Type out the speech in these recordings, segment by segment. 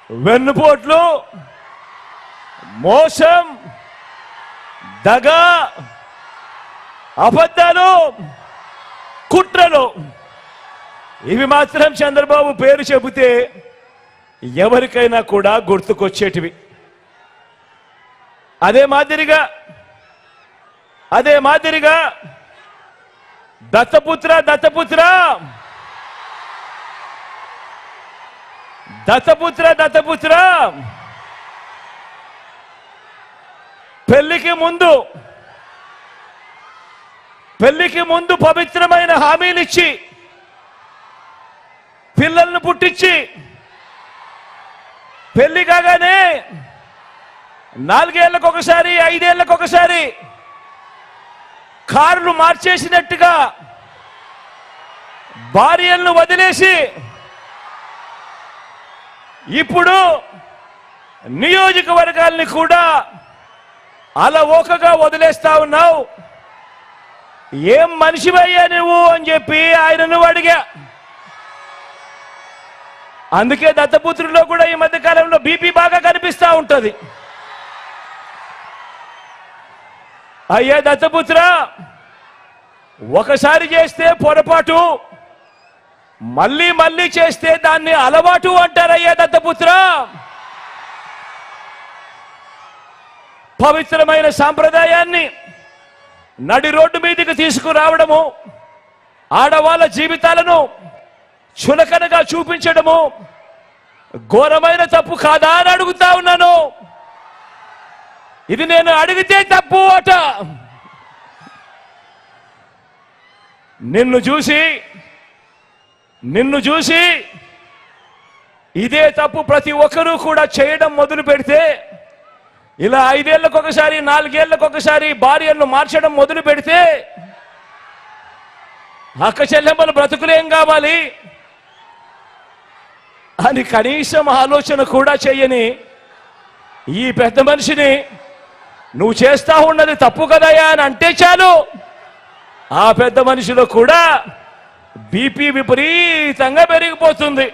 వెన్నుపోట్లు, మోసం, దగ, అబద్ధాలు, కుట్రలు, ఇవి మాత్రం చంద్రబాబు పేరు చెబితే ఎవరికైనా కూడా గుర్తుకొచ్చేటివి. అదే మాదిరిగా దత్తపుత్ర దత్తపుత్ర దత్తపుత్ర దత్తపుత్ర పెళ్లికి ముందు పవిత్రమైన హామీలిచ్చి పిల్లలను పుట్టించి పెళ్లి కాగానే 4 ఏళ్లకొకసారి 5 ఏళ్లకొకసారి కార్లు మార్చేసినట్టుగా భార్యలను వదిలేసి ఇప్పుడు నియోజకవర్గాల్ని కూడా అలవోకగా వదిలేస్తా ఉన్నావు. ఏం మనిషివయ్యా నువ్వు అని చెప్పి ఆయనను అడిగా. అందుకే దత్తపుత్రుల్లో కూడా ఈ మధ్య కాలంలో బీపీ బాగా కనిపిస్తా ఉంటది. అయ్యా దత్తపుత్ర, ఒకసారి చేస్తే పొరపాటు, మళ్ళీ మళ్ళీ చేస్తే దాన్ని అలవాటు అంటారయ్యా దత్తపుత్ర. పవిత్రమైన సాంప్రదాయాన్ని నడి రోడ్డు మీదకి తీసుకురావడము, ఆడవాళ్ళ జీవితాలను చులకనగా చూపించడము ఘోరమైన తప్పు కాదా అని అడుగుతా ఉన్నాను. ఇది నేను అడిగితే తప్పు అట. నిన్ను చూసి ఇదే తప్పు ప్రతి ఒక్కరూ కూడా చేయడం మొదలు పెడితే, ఇలా 5 ఏళ్లకొకసారి 4 ఏళ్లకొకసారి భార్యలను మార్చడం మొదలు పెడితే అక్క చెల్లెమ్మల బ్రతుకులేం కావాలి అని కనీసం ఆలోచన కూడా చెయ్యని ఈ పెద్ద మనిషిని నువ్వు చేస్తా ఉన్నది తప్పు కదయా అని అంటే చాలు, ఆ పెద్ద మనిషిలో కూడా బీపీ విపరీతంగా పెరిగిపోతుంది.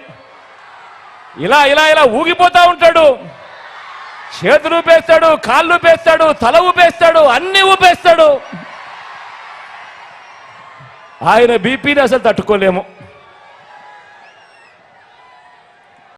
ఇలా ఇలా ఇలా ఊగిపోతా ఉంటాడు. చేతులు ఊపేస్తాడు, కాళ్ళు ఊపేస్తాడు, తల ఊపేస్తాడు, అన్ని ఊపేస్తాడు. ఆయన బీపీని అసలు తట్టుకోలేము.